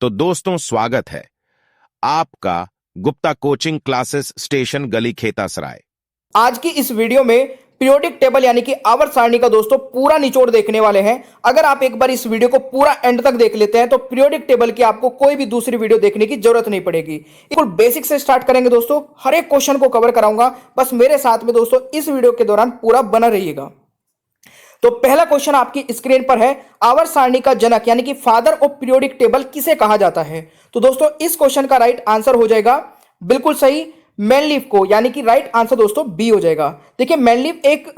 तो दोस्तों स्वागत है आपका गुप्ता कोचिंग क्लासेस स्टेशन गली खेतासराय। आज की इस वीडियो में पीरियोडिक टेबल यानी कि आवर्त सारणी का दोस्तों पूरा निचोड़ देखने वाले हैं। अगर आप एक बार इस वीडियो को पूरा एंड तक देख लेते हैं तो पीरियोडिक टेबल की आपको कोई भी दूसरी वीडियो देखने की जरूरत नहीं पड़ेगी। बिल्कुल बेसिक से स्टार्ट करेंगे दोस्तों, हर एक क्वेश्चन को कवर कराऊंगा। बस मेरे साथ में दोस्तों इस वीडियो के दौरान पूरा बना रहिएगा। तो पहला क्वेश्चन आपकी स्क्रीन पर है, आवर्त सारणी का जनक यानी कि फादर ऑफ पीरियोडिक टेबल किसे कहा जाता है? तो दोस्तों इस क्वेश्चन का राइट आंसर हो जाएगा बिल्कुल सही मेंडलीव को, यानी कि राइट आंसर दोस्तों बी हो जाएगा। देखिए मेंडलीव एक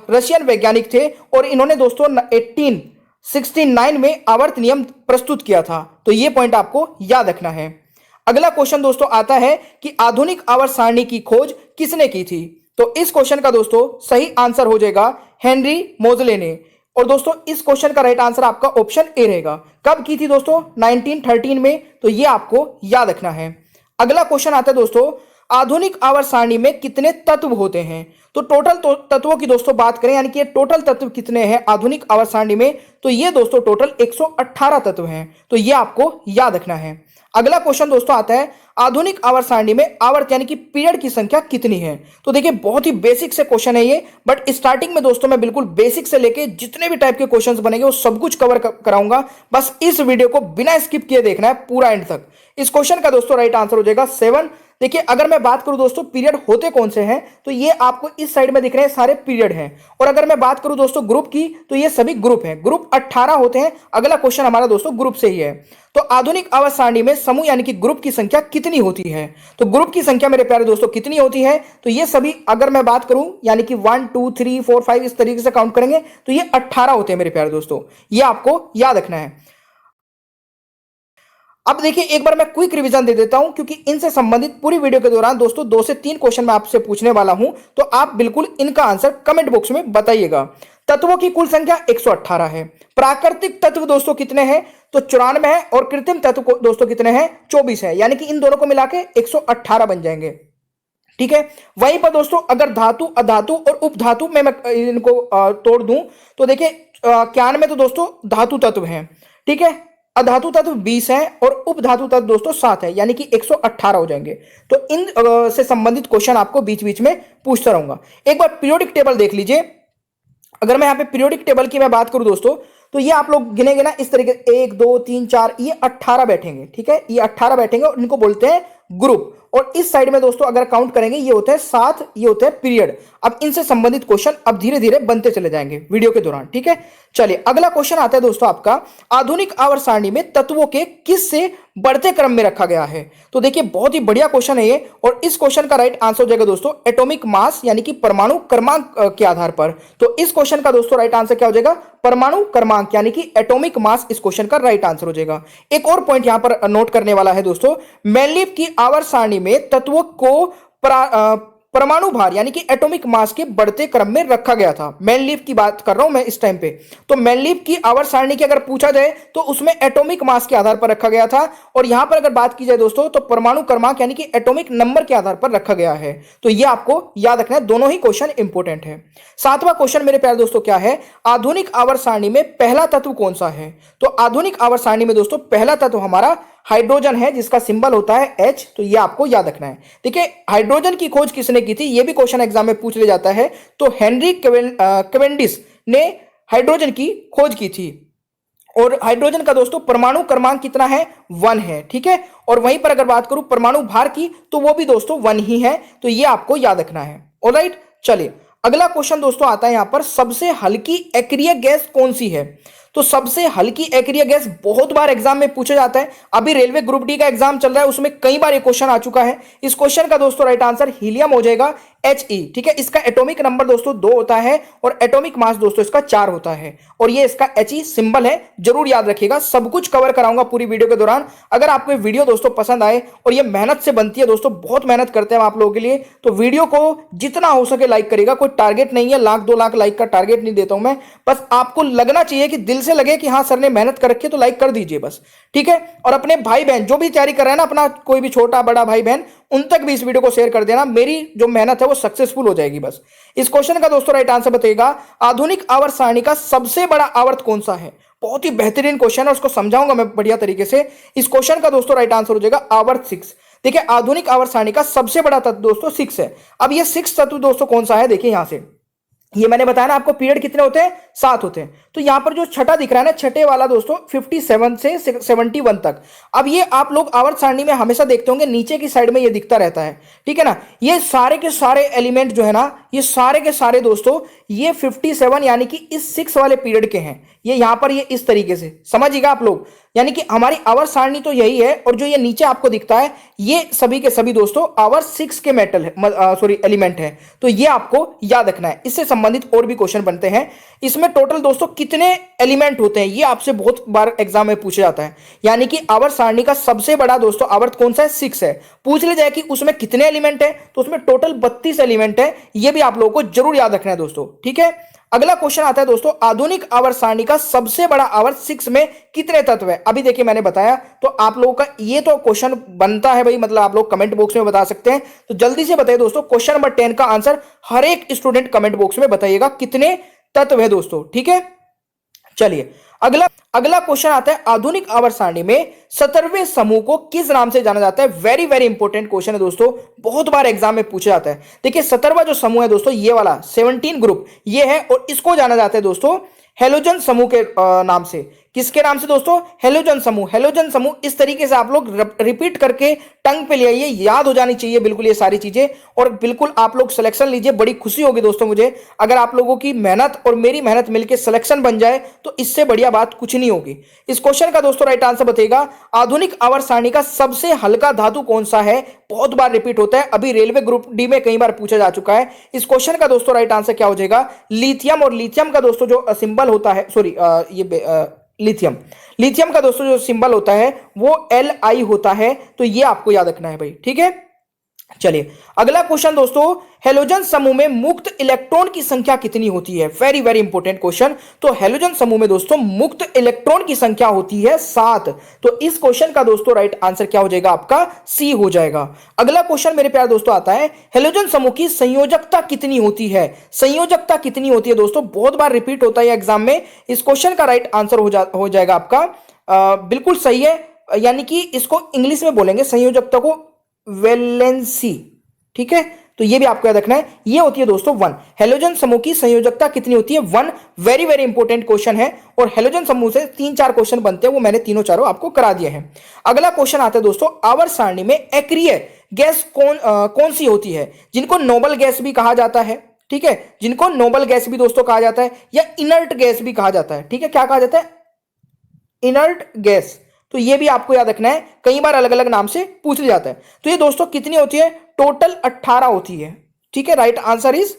रशियन वैज्ञानिक थे और इन्होंने दोस्तों 1869 में आवर्त नियम प्रस्तुत किया था। तो ये पॉइंट आपको याद रखना है। अगला क्वेश्चन दोस्तों आता है कि आधुनिक आवर्त सारणी की खोज किसने की थी? तो इस क्वेश्चन का दोस्तों सही आंसर हो जाएगा हेनरी मोजले ने। और दोस्तों इस क्वेश्चन का राइट आंसर आपका ऑप्शन ए रहेगा। कब की थी दोस्तों? 1913 में। तो ये आपको याद रखना है। अगला क्वेश्चन आता है दोस्तों, आधुनिक आवर्त सारणी में कितने तत्व होते हैं? तो टोटल तत्वों की दोस्तों बात करें, यानी कि टोटल तत्व कितने हैं आधुनिक आवर्त सारणी में, तो ये दोस्तों टोटल 118 तत्व हैं। तो ये आपको याद रखना है। अगला क्वेश्चन दोस्तों आता है, आधुनिक आवर्त सारणी में आवर्त यानी कि पीरियड की संख्या कितनी है? तो देखिए बहुत ही बेसिक से क्वेश्चन है ये, बट स्टार्टिंग में दोस्तों मैं बिल्कुल बेसिक से लेके जितने भी टाइप के क्वेश्चंस बनेंगे वो सब कुछ कवर कराऊंगा। बस इस वीडियो को बिना स्किप किए देखना है पूरा एंड तक। इस क्वेश्चन का दोस्तों राइट आंसर हो जाएगा 7। देखिए अगर मैं बात करूं दोस्तों पीरियड होते कौन से हैं, तो ये आपको इस साइड में दिख रहे हैं सारे पीरियड हैं। और अगर मैं बात करूं दोस्तों ग्रुप की, तो ये सभी ग्रुप हैं। ग्रुप 18 होते हैं। अगला क्वेश्चन हमारा दोस्तों ग्रुप से ही है। तो आधुनिक आवर्त सारणी में समूह यानी कि ग्रुप की संख्या कितनी होती है? तो ग्रुप की संख्या मेरे प्यारे दोस्तों कितनी होती है? तो ये सभी अगर मैं बात करूं यानी कि 1 2 3 4 5 इस तरीके से काउंट करेंगे तो ये 18 होते हैं मेरे प्यारे दोस्तों। ये आपको याद रखना है। अब देखिए एक बार मैं क्विक रिवीजन दे देता हूं, क्योंकि इनसे संबंधित पूरी वीडियो के दौरान दोस्तों 2 से 3 क्वेश्चन मैं आपसे पूछने वाला हूं। तो आप बिल्कुल इनका आंसर कमेंट बॉक्स में बताइएगा। तत्वों की कुल संख्या 118 है। प्राकृतिक तत्व दोस्तों कितने हैं? तो 94 है। और कृत्रिम तत्व दोस्तों कितने हैं? 24 है। यानी कि इन दोनों को मिला के 118 बन जाएंगे। ठीक है। वहीं पर दोस्तों अगर धातु, अधातु और उपधातु में मैं इनको तोड़ दूं तो देखिए 91 तो दोस्तों धातु तत्व हैं। ठीक है। अधातु तत्व 20 है और उपधातु तत्व दोस्तों 7 है, यानी कि 118 हो जाएंगे। तो इन से संबंधित क्वेश्चन आपको बीच बीच में पूछता रहूंगा। एक बार पीरियोडिक टेबल देख लीजिए। अगर मैं यहाँ पे पीरियोडिक टेबल की मैं बात करूं दोस्तों, तो ये आप लोग गिनेंगे ना इस तरीके 1 2 3 4, ये 18 बैठेंगे। ठीक है, ये 18 बैठेंगे और इनको बोलते हैं ग्रुप। और इस साइड में दोस्तों अगर काउंट करेंगे ये होते हैं 7, ये होते हैं पीरियड। अब इनसे संबंधित क्वेश्चन अब धीरे धीरे बनते चले जाएंगे वीडियो के दौरान। ठीक है, चलिए अगला क्वेश्चन आता है दोस्तों आपका, आधुनिक आवर्त सारणी में तत्वों के किस से बढ़ते क्रम में रखा गया है? तो देखिए बहुत ही बढ़िया क्वेश्चन है ये। और इस क्वेश्चन का राइट आंसर हो जाएगा दोस्तों एटॉमिक मास यानी कि परमाणु क्रमांक के आधार पर। तो इस क्वेश्चन का दोस्तों राइट आंसर क्या हो जाएगा? परमाणु क्रमांक यानी कि एटॉमिक मास इस क्वेश्चन का राइट आंसर हो जाएगा। एक और पॉइंट यहां पर नोट करने वाला है दोस्तों, मेंडलीव की आवर्त सारणी में तत्वों को परमाणु भार यानी कि एटॉमिक मास के बढ़ते क्रम में रखा गया था। मेंडलीव की बात कर रहा हूं मैं इस टाइम पे। तो मेंडलीव की आवर्त सारणी की अगर पूछा जाए तो उसमें एटॉमिक मास के आधार पर रखा गया था। और यहां पर अगर बात की जाए दोस्तों तो परमाणु क्रमांक यानी कि एटॉमिक नंबर के आधार पर रखा गया है। तो यह आपको याद रखना है, दोनों ही क्वेश्चन इंपॉर्टेंट है। 7वां क्वेश्चन मेरे प्यारे दोस्तों क्या है, आधुनिक आवर्त सारणी में पहला तत्व कौन सा है? तो आधुनिक आवर्त सारणी में दोस्तों पहला तत्व हमारा हाइड्रोजन है, जिसका सिंबल होता है H। तो ये आपको याद रखना है। देखिए हाइड्रोजन की खोज किसने की थी, ये भी क्वेश्चन एग्जाम में पूछ लिया जाता है। तो हेनरी कैवेंडिश ने हाइड्रोजन की खोज की थी। और हाइड्रोजन का दोस्तों परमाणु क्रमांक कितना है? 1 है। ठीक है। और वहीं पर अगर बात करूं परमाणु भार की, तो वो भी दोस्तों 1 ही है। तो ये आपको याद रखना है। ऑलराइट, चलिए अगला क्वेश्चन दोस्तों आता है यहां पर, सबसे हल्की अक्रिय गैस कौन सी है? तो सबसे हल्की अक्रिय गैस बहुत बार एग्जाम में पूछा जाता है। अभी रेलवे ग्रुप डी का एग्जाम चल रहा है, उसमें कई बार ये क्वेश्चन आ चुका है। इस क्वेश्चन का दोस्तों राइट आंसर हीलियम हो जाएगा, He। ठीक है, इसका एटॉमिक नंबर दोस्तों 2 होता है और एटॉमिक मास दोस्तों इसका 4 होता है। और ये इसका He सिंबल है, जरूर याद रखिएगा। सब कुछ कवर कराऊंगा पूरी वीडियो के दौरान। अगर आपको ये वीडियो दोस्तों पसंद आए, और ये मेहनत से बनती है दोस्तों, बहुत मेहनत करते हैं आप लोगों के लिए, तो वीडियो को जितना हो सके लाइक करिएगा। कोई टारगेट नहीं है, 1 2 लाख लाइक का टारगेट नहीं देता हूं मैं। बस आपको लगना चाहिए कि दिल से लगे कि हाँ सर ने मेहनत कर रखी है, तो लाइक कर दीजिए बस। ठीक है। और अपने भाई बहन जो भी तैयारी कर रहे हैं ना, अपना कोई भी छोटा बड़ा भाई बहन, उन तक भी इस वीडियो को शेयर कर देना। मेरी जो मेहनत है वो सक्सेसफुल हो जाएगी बस। इस क्वेश्चन का दोस्तों राइट आंसर बताइएगा, आधुनिक आवर्त सारणी का सबसे बड़ा आवर्त कौन सा है? बहुत ही बेहतरीन क्वेश्चन है, उसको समझाऊंगा मैं बढ़िया तरीके से। इस क्वेश्चन का दोस्तों राइट आंसर हो जाएगा आवर्त 6। देखिए आधुनिक आवर्त सारणी का सबसे बड़ा तत्व दोस्तों 6 है। अब ये 6 तत्व दोस्तों कौन सा है, देखिए यहां से, ये मैंने बताया ना आपको पीरियड कितने होते हैं, 7 होते हैं। तो यहां पर जो छठा दिख रहा है ना, छठे वाला दोस्तों 57 से 71 तक। अब ये आप लोग आवर्त सारणी में हमेशा देखते होंगे नीचे की साइड में ये दिखता रहता है, ठीक है ना। ये सारे के सारे एलिमेंट जो है ना, ये सारे के सारे दोस्तों ये 57 यानी कि इस 6 वाले पीरियड के हैं। ये यहां पर ये इस तरीके से समझिएगा आप लोग, यानी कि हमारी आवर्त सारणी तो यही है, और जो ये नीचे आपको दिखता है ये सभी के सभी दोस्तों आवर्त 6 के मेटल है, सॉरी एलिमेंट है। तो ये आपको याद रखना है। इससे संबंधित और भी क्वेश्चन बनते हैं। इसमें टोटल दोस्तों कितने एलिमेंट होते हैं, ये आपसे बहुत बार एग्जाम में पूछा जाता है। यानी कि आवर्त सारणी का सबसे बड़ा दोस्तों आवर्त कौन सा है, 6 है। पूछ ले जाए कि उसमें कितने एलिमेंट है, तो उसमें टोटल 32 एलिमेंट है। ये भी आप लोगों को जरूर याद रखना है दोस्तों, ठीक है। अगला क्वेश्चन आता है दोस्तों, आधुनिक आवर्त सारणी का सबसे बड़ा आवर्त 6 में कितने तत्व है। अभी देखिए मैंने बताया, तो आप लोगों का ये तो क्वेश्चन बनता है भाई, मतलब आप लोग कमेंट बॉक्स में बता सकते हैं। तो जल्दी से बताइए दोस्तों, क्वेश्चन नंबर 10 का आंसर हर एक स्टूडेंट कमेंट बॉक्स में बताइएगा कितने तत्व है दोस्तों, ठीक है। चलिए अगला क्वेश्चन आता है, आधुनिक आवर्त सारणी में 17वें समूह को किस नाम से जाना जाता है। वेरी वेरी इंपॉर्टेंट क्वेश्चन है दोस्तों, बहुत बार एग्जाम में पूछा जाता है। देखिए 17वां जो समूह है दोस्तों, ये वाला 17 ग्रुप ये है, और इसको जाना जाता है दोस्तों हेलोजन समूह के नाम से। किसके नाम से दोस्तों, हेलोजन समूह। हेलोजन समूह इस तरीके से आप लोग रिपीट करके टंग पे ले आइए, याद हो जानी चाहिए बिल्कुल ये सारी चीजें, और बिल्कुल आप लोग सिलेक्शन लीजिए। बड़ी खुशी होगी दोस्तों मुझे अगर आप लोगों की मेहनत और मेरी मेहनत मिलकर सिलेक्शन बन जाए, तो इससे बढ़िया बात कुछ नहीं होगी। इस क्वेश्चन का दोस्तों राइट आंसर बताइएगा, आधुनिक आवर्त सारणी का सबसे हल्का धातु कौन सा है। बहुत बार रिपीट होता है, अभी रेलवे ग्रुप डी में कई बार पूछा जा चुका है। इस क्वेश्चन का दोस्तों राइट आंसर क्या हो जाएगा, लिथियम। और लिथियम का दोस्तों जो सिंबल होता है, सॉरी लिथियम का दोस्तों जो सिंबल होता है वो Li होता है। तो ये आपको याद रखना है भाई, ठीक है। चलिए अगला क्वेश्चन दोस्तों, हेलोजन समूह में मुक्त इलेक्ट्रॉन की संख्या कितनी होती है। Very very important question. तो हेलोजन समूह में दोस्तों मुक्त इलेक्ट्रॉन की संख्या होती है 7। तो इस क्वेश्चन का दोस्तों राइट आंसर क्या हो जाएगा, आपका सी हो जाएगा। अगला क्वेश्चन मेरे प्यारे दोस्तों आता है, हेलोजन समूह की संयोजकता कितनी होती है। संयोजकता कितनी होती है दोस्तों, बहुत बार रिपीट होता है एग्जाम में। इस क्वेश्चन का राइट आंसर हो जाएगा आपका बिल्कुल सही है, यानी कि इसको इंग्लिश में बोलेंगे संयोजकता को वैलेंसी, ठीक है। तो ये भी आपको याद रखना है, ये होती है दोस्तों 1। हेलोजन समूह की संयोजकता कितनी होती है, 1। वेरी वेरी इंपॉर्टेंट क्वेश्चन है, और हेलोजन समूह से 3-4 क्वेश्चन बनते हैं, वो मैंने तीनों चारों आपको करा दिए हैं। अगला क्वेश्चन आता है दोस्तों, आवर्त सारणी में एक्रिय गैस कौन सी होती है, जिनको नोबल गैस भी कहा जाता है, ठीक है। जिनको नोबल गैस भी दोस्तों कहा जाता है, या इनर्ट गैस भी कहा जाता है, ठीक है। क्या कहा जाता है, इनर्ट गैस। तो ये भी आपको याद रखना है, कई बार अलग अलग नाम से पूछ लिया जाता है। तो ये दोस्तों कितनी होती है, टोटल 18 होती है, ठीक है। राइट आंसर इज,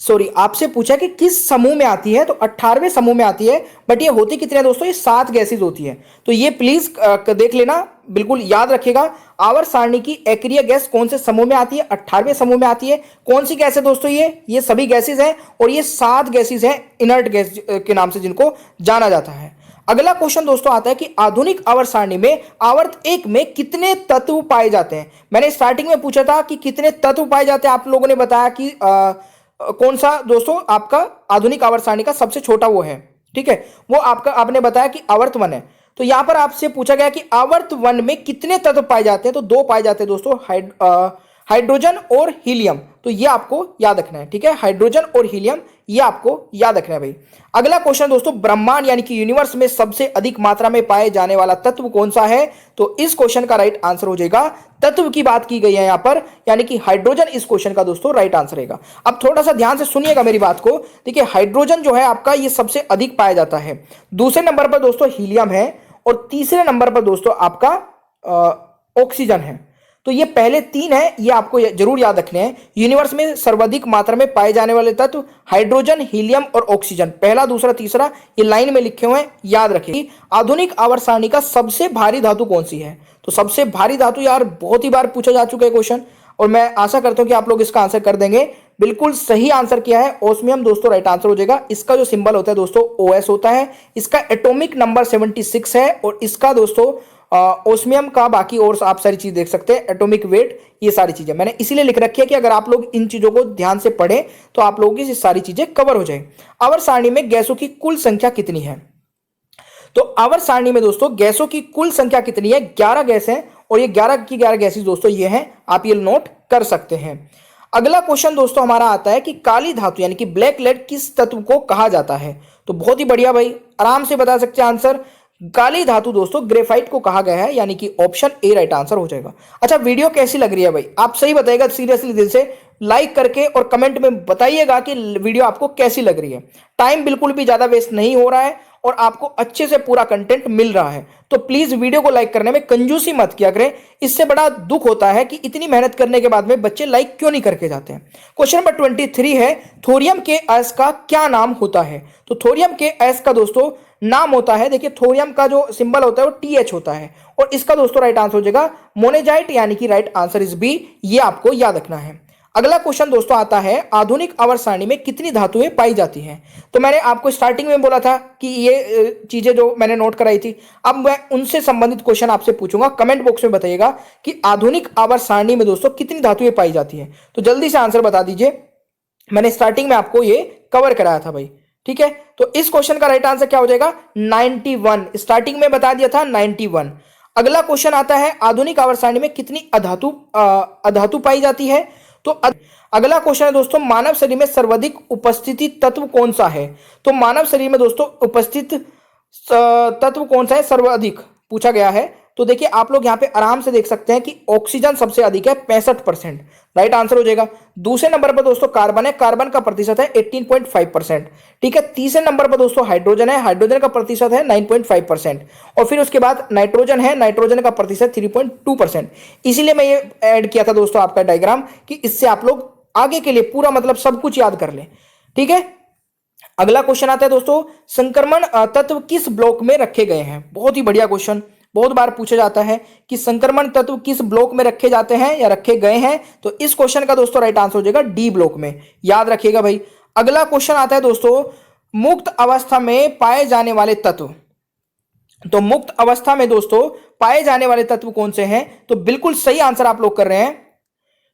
सॉरी आपसे पूछा कि किस समूह में आती है, तो 18वें समूह में आती है। बट ये होती कितने दोस्तों, ये 7 गैसेज होती है। तो ये प्लीज देख लेना, बिल्कुल याद रखिएगा। आवर्त सारणी की एक्रिय गैस कौन से समूह में आती है, 18वें समूह में आती है। कौन सी गैस है दोस्तों, ये सभी गैसेज हैं, और ये 7 गैसेज हैं इनर्ट गैस के नाम से जिनको जाना जाता है। अगला क्वेश्चन दोस्तों आता है कि आधुनिक आवर्त सारणी में आवर्त 1 में कितने तत्व पाए जाते हैं। मैंने स्टार्टिंग में पूछा था कि कितने तत्व पाए जाते हैं, आप लोगों ने बताया कि कौन सा दोस्तों आपका आधुनिक आवर्त सारणी का सबसे छोटा वो है, ठीक है। वो आपने बताया कि आवर्त 1 है। तो यहां पर आपसे पूछा गया कि आवर्त 1 में कितने तत्व पाए जाते हैं, तो 2 पाए जाते हैं दोस्तों, हाइड्रोजन और हीलियम। तो ये आपको याद रखना है, ठीक है। हाइड्रोजन और हीलियम ये आपको याद रखना है भाई। अगला क्वेश्चन दोस्तों, ब्रह्मांड यानी कि यूनिवर्स में सबसे अधिक मात्रा में पाए जाने वाला तत्व कौन सा है। तो इस क्वेश्चन का राइट आंसर हो जाएगा, तत्व की बात की गई है यहां पर, यानी कि हाइड्रोजन इस क्वेश्चन का दोस्तों राइट आंसर रहेगा। अब थोड़ा सा ध्यान से सुनिएगा मेरी बात को। देखिए हाइड्रोजन जो है आपका ये सबसे अधिक पाया जाता है, दूसरे नंबर पर दोस्तों हीलियम है, और तीसरे नंबर पर दोस्तों आपका ऑक्सीजन है। तो ये पहले 3 है, ये आपको जरूर याद रखने हैं। यूनिवर्स में सर्वाधिक मात्रा में पाए जाने वाले तत्व हाइड्रोजन, हीलियम और ऑक्सीजन, पहला दूसरा तीसरा ये लाइन में लिखे हुए हैं, याद रखिए। आधुनिक आवर्त सारणी का सबसे भारी धातु कौन सी है। तो सबसे भारी धातु यार बहुत ही बार पूछा जा चुका है क्वेश्चन, और मैं आशा करता हूं कि आप लोग इसका आंसर कर देंगे। बिल्कुल सही आंसर किया है, ओस्मियम दोस्तों राइट आंसर हो जाएगा। इसका जो सिंबल होता है दोस्तों OS होता है, इसका एटॉमिक नंबर 76 है, और इसका दोस्तों ओस्मियम का बाकी और आप सारी चीज देख सकते हैं, एटॉमिक वेट, ये सारी चीजें मैंने इसीलिए लिख रखी है कि अगर आप लोग इन चीजों को ध्यान से पढ़ें तो आप लोगों की सारी चीजें कवर हो जाए। आवर्त सारणी में गैसों की कुल संख्या कितनी है। तो आवर्त सारणी में दोस्तों गैसों की कुल संख्या कितनी है? 11 गैस हैं और ये 11 की 11 गैसेस दोस्तों ये हैं, आप ये नोट कर सकते हैं। अगला क्वेश्चन दोस्तों हमारा आता है कि काली धातु यानी कि ब्लैक लेड किस तत्व को कहा जाता है? तो बहुत ही बढ़िया भाई, आराम से बता सकते हैं आंसर। काली धातु दोस्तों ग्रेफाइट को कहा गया है, यानी कि ऑप्शन ए राइट आंसर हो जाएगा। अच्छा, वीडियो कैसी लग रही है भाई? आप सही बताइएगा सीरियसली दिल से, लाइक करके और कमेंट में बताइएगा कि वीडियो आपको कैसी लग रही है। टाइम बिल्कुल भी ज्यादा वेस्ट नहीं हो रहा है और आपको अच्छे से पूरा कंटेंट मिल रहा है, तो प्लीज वीडियो को लाइक करने में कंजूसी मत किया करें। इससे बड़ा दुख होता है कि इतनी मेहनत करने के बाद में बच्चे लाइक क्यों नहीं करके जाते हैं। क्वेश्चन नंबर 23 है, थोरियम के अयस्क का क्या नाम होता है? तो थोरियम के अयस्क का दोस्तों नाम होता है, देखिए थोरियम का जो सिंबल होता है वो TH होता है और इसका दोस्तों राइट आंसर हो जाएगा मोनेजाइट, यानी कि राइट आंसर इज बी। ये आपको याद रखना है। अगला क्वेश्चन दोस्तों आता है, आधुनिक आवर्त सारणी में कितनी धातुएं पाई जाती हैं? तो मैंने आपको स्टार्टिंग में बोला था कि ये चीजें जो मैंने नोट कराई थी, अब मैं उनसे संबंधित क्वेश्चन आपसे पूछूंगा। कमेंट बॉक्स में बताइएगा कि आधुनिक आवर्त सारणी में दोस्तों कितनी धातुएं पाई जाती हैं। तो जल्दी से आंसर बता दीजिए, मैंने स्टार्टिंग में आपको ये कवर कराया था भाई, ठीक है। तो इस क्वेश्चन का राइट आंसर क्या हो जाएगा? 91। स्टार्टिंग में बता दिया था 91। अगला क्वेश्चन आता है, आधुनिक आवर्त सारणी में कितनी अधातु पाई जाती है? तो अगला क्वेश्चन है दोस्तों, मानव शरीर में सर्वाधिक उपस्थिति तत्व कौन सा है? तो मानव शरीर में दोस्तों उपस्थित तत्व कौन सा है सर्वाधिक पूछा गया है। तो देखिए आप लोग यहाँ पे आराम से देख सकते हैं कि ऑक्सीजन सबसे अधिक है 65%, राइट आंसर हो जाएगा। दूसरे नंबर पर दोस्तों कार्बन है, कार्बन का प्रतिशत है 18.5%, ठीक है। तीसरे नंबर पर दोस्तों हाइड्रोजन है, हाइड्रोजन का प्रतिशत है 9.5% और फिर उसके बाद नाइट्रोजन है, नाइट्रोजन का प्रतिशत 3.2%। इसीलिए मैं ये ऐड किया था दोस्तों आपका डायग्राम, कि इससे आप लोग आगे के लिए पूरा मतलब सब कुछ याद कर लें, ठीक है। अगला क्वेश्चन आता है दोस्तों, संक्रमण तत्व किस ब्लॉक में रखे गए हैं? बहुत ही बढ़िया क्वेश्चन, बहुत बार पूछा जाता है कि संक्रमण तत्व किस ब्लॉक में रखे जाते हैं या रखे गए हैं। तो इस क्वेश्चन का दोस्तों राइट आंसर हो जाएगा डी ब्लॉक में, याद रखिएगा भाई। अगला क्वेश्चन आता है दोस्तों, मुक्त अवस्था में पाए जाने वाले तत्व। तो मुक्त अवस्था में दोस्तों पाए जाने वाले तत्व कौन से हैं? तो बिल्कुल सही आंसर आप लोग कर रहे हैं,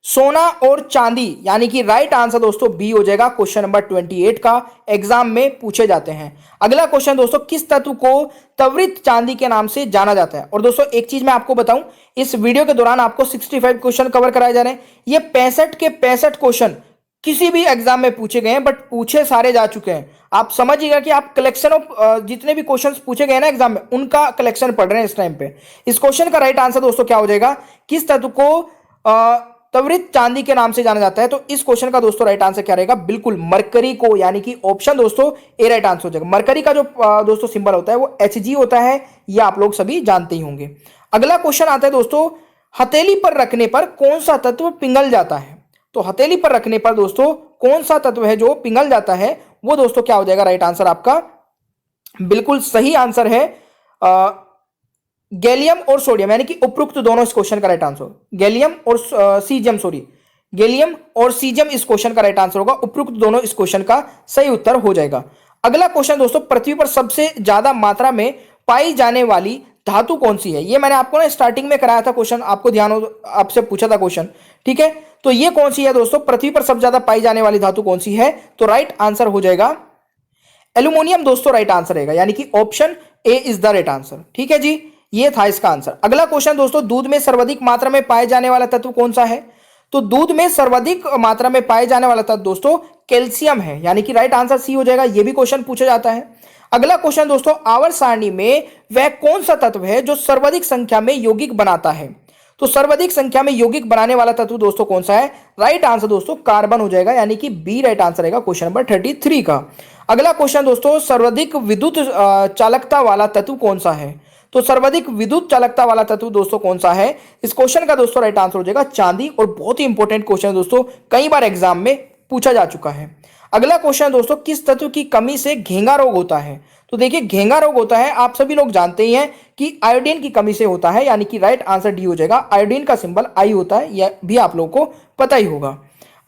सोना और चांदी, यानी कि राइट आंसर दोस्तों बी हो जाएगा। क्वेश्चन नंबर 28 का एग्जाम में पूछे जाते हैं। अगला क्वेश्चन दोस्तों, किस तत्व को त्वरित चांदी के नाम से जाना जाता है? और दोस्तों एक चीज मैं आपको बताऊं, इस वीडियो के दौरान आपको 65 क्वेश्चन कवर कराए जा रहे हैं। ये 65 के 65 क्वेश्चन किसी भी एग्जाम में पूछे गए हैं, बट पूछे सारे जा चुके हैं। आप समझिएगा कि आप कलेक्शन ऑफ जितने भी क्वेश्चंस पूछे गए ना एग्जाम में, उनका कलेक्शन पढ़ रहे हैं इस टाइम पे। इस क्वेश्चन का राइट आंसर दोस्तों क्या हो जाएगा? किस तत्व को त्वरित चांदी के नाम से जाना जाता है? तो इस क्वेश्चन का दोस्तों राइट आंसर क्या रहेगा? बिल्कुल मरकरी को, यानी कि ऑप्शन दोस्तों ए राइट आंसर हो जाएगा। मरकरी का जो दोस्तों सिंबल होता है वो Hg होता है, ये आप लोग सभी जानते ही होंगे। अगला क्वेश्चन आता है दोस्तों, हथेली पर रखने पर कौन सा तत्व पिघल जाता है? तो हथेली पर रखने पर दोस्तों कौन सा तत्व है जो पिघल जाता है? वो दोस्तों क्या हो जाएगा राइट आंसर आपका? बिल्कुल सही आंसर है गैलियम और सोडियम, यानी कि उपरोक्त दोनों इस क्वेश्चन का राइट आंसर। गैलियम और सीजियम, सॉरी गैलियम और सीजियम इस क्वेश्चन का राइट आंसर होगा। उपरोक्त दोनों इस क्वेश्चन का सही उत्तर हो जाएगा। अगला क्वेश्चन दोस्तों, पृथ्वी पर सबसे ज्यादा मात्रा में पाई जाने वाली धातु कौन सी है? ये मैंने आपको ना स्टार्टिंग में कराया था क्वेश्चन, आपको ध्यान हो, आपसे पूछा था क्वेश्चन, ठीक है। तो ये कौन सी है दोस्तों? पृथ्वी पर सबसे ज्यादा पाई जाने वाली धातु कौन सी है? तो राइट आंसर हो जाएगा एल्यूमिनियम दोस्तों, राइट आंसर रहेगा, यानी कि option A is the right answer, ठीक है जी। ये था इसका आंसर। अगला क्वेश्चन दोस्तों, दूध में सर्वाधिक मात्रा में पाए जाने वाला तत्व कौन सा है? तो दूध में सर्वाधिक मात्रा में पाए जाने वाला तत्व दोस्तों कैल्शियम है, यानी कि राइट आंसर सी हो जाएगा। ये भी क्वेश्चन पूछा जाता है। अगला क्वेश्चन दोस्तों, आवर्त सारणी में वह कौन सा तत्व है जो सर्वाधिक संख्या में यौगिक बनाता है? तो सर्वाधिक संख्या में यौगिक बनाने वाला तत्व दोस्तों कौन सा है? राइट आंसर दोस्तों कार्बन हो जाएगा, यानी कि बी राइट आंसर रहेगा क्वेश्चन नंबर 33 का। अगला क्वेश्चन दोस्तों, सर्वाधिक विद्युत चालकता वाला तत्व कौन सा है? तो सर्वाधिक विद्युत चालकता वाला तत्व दोस्तों कौन सा है? इस क्वेश्चन का दोस्तों राइट आंसर हो जाएगा चांदी, और बहुत ही इंपॉर्टेंट क्वेश्चन है दोस्तों, कई बार एग्जाम में पूछा जा चुका है। अगला क्वेश्चन दोस्तों, किस तत्व की कमी से घेंगा रोग होता है? तो देखिए घेंगा रोग होता है, आप सभी लोग जानते ही हैं कि आयोडीन की कमी से होता है, यानी कि राइट आंसर डी हो जाएगा। आयोडीन का सिंबल आई होता है, यह भी आप लोगों को पता ही होगा।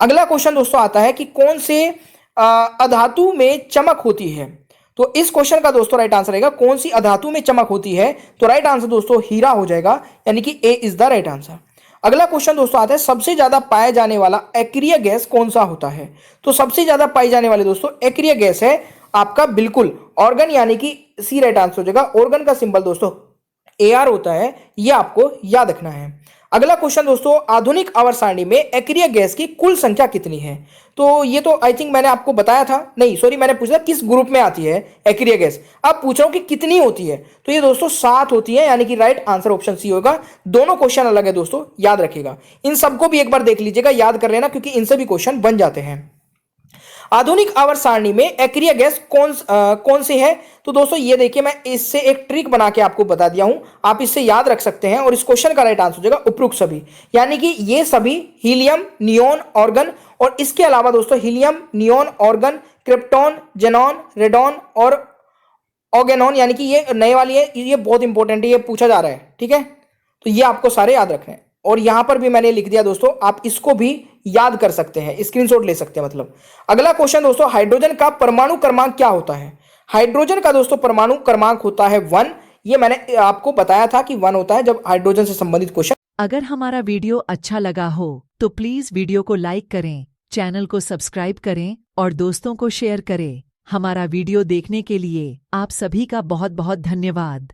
अगला क्वेश्चन दोस्तों आता है कि कौन से अधातु में चमक होती है? तो इस क्वेश्चन का दोस्तों राइट आंसर रहेगा कौन सी अधातु में चमक होती है? तो राइट आंसर दोस्तों हीरा हो जाएगा, यानी कि ए इज द राइट आंसर। अगला क्वेश्चन दोस्तों आता है, सबसे ज्यादा पाया जाने वाला एक्रिय गैस कौन सा होता है? तो सबसे ज्यादा पाई जाने वाली दोस्तों एक्रिय गैस है आपका बिल्कुल ऑर्गन यानी कि सी राइट आंसर हो जाएगा। ऑर्गन का सिंबल दोस्तों AR होता है, ये आपको याद रखना है। अगला क्वेश्चन दोस्तों, आधुनिक आवर्त सारणी में एक्रिय गैस की कुल संख्या कितनी है? तो ये तो आई थिंक मैंने आपको बताया था, नहीं सॉरी मैंने पूछा किस ग्रुप में आती है एक्रिय गैस। अब पूछ रहा हूं कि कितनी होती है, तो ये दोस्तों 7 होती है, यानी कि राइट आंसर ऑप्शन सी होगा। दोनों क्वेश्चन अलग है दोस्तों, याद रखिएगा। इन सबको भी एक बार देख लीजिएगा, याद कर लेना, क्योंकि इनसे भी क्वेश्चन बन जाते हैं। आधुनिक आवर्त सारणी में एक्रिय गैस कौन सी है? तो दोस्तों ये देखिए, मैं इससे एक ट्रिक बना के आपको बता दिया हूं, आप इससे याद रख सकते हैं। और इस क्वेश्चन का राइट आंसर हो जाएगा उपरोक्त सभी, यानी कि ये सभी हीलियम, नियोन, ऑर्गन, और इसके अलावा दोस्तों helium, neon, organ, krypton, xenon, radon और ऑर्गेनॉन, यानी कि ये नए वाली है, ये बहुत इंपॉर्टेंट है, ये पूछा जा रहा है, ठीक है। तो ये आपको सारे याद रखने हैं। और यहां पर भी मैंने लिख दिया दोस्तों, आप इसको भी याद कर सकते हैं, स्क्रीनशॉट ले सकते हैं मतलब। अगला क्वेश्चन दोस्तों, हाइड्रोजन का परमाणु क्रमांक क्या होता है? हाइड्रोजन का दोस्तों परमाणु क्रमांक होता है 1। ये मैंने आपको बताया था कि 1 होता है जब हाइड्रोजन से संबंधित क्वेश्चन। अगर हमारा वीडियो अच्छा लगा हो तो प्लीज वीडियो को लाइक करें, चैनल को सब्सक्राइब करें और दोस्तों को शेयर करें। हमारा वीडियो देखने के लिए आप सभी का बहुत बहुत धन्यवाद।